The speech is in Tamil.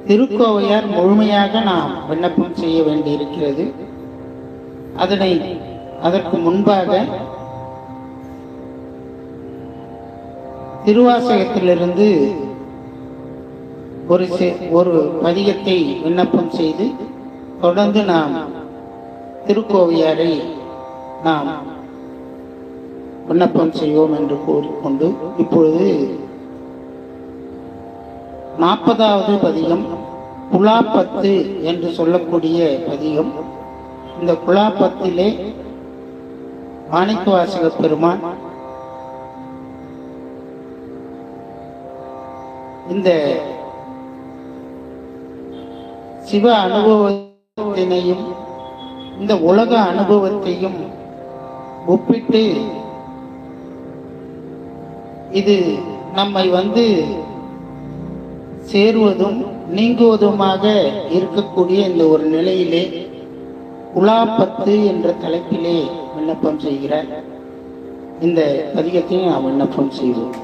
திருக்கோவையார் முழுமையாக நாம் விண்ணப்பம் செய்ய வேண்டியிருக்கிறது. அதற்கு முன்பாக திருவாசகத்திலிருந்து ஒரு பதிகத்தை விண்ணப்பம் செய்து தொடர்ந்து நாம் திருக்கோவையாரை நாம் விண்ணப்பம் செய்வோம் என்று கூறிக்கொண்டு இப்பொழுது 40வது பதிகம் குலாப்பத்து என்று சொல்லக்கூடிய பதிகம். இந்த குலாப்பத்திலே மாணிக்கவாசக பெருமான் இந்த சிவ அனுபவத்தினையும் இந்த உலக அனுபவத்தையும் ஒப்பிட்டு இது நம்மை சேருவதும் நீங்குவதுமாக இருக்கக்கூடிய இந்த ஒரு நிலையிலே குலாப்பத்து என்ற தலைப்பிலே விண்ணப்பம் செய்கிறார். இந்த பதிகத்தை நாம் விண்ணப்பம் செய்வோம்.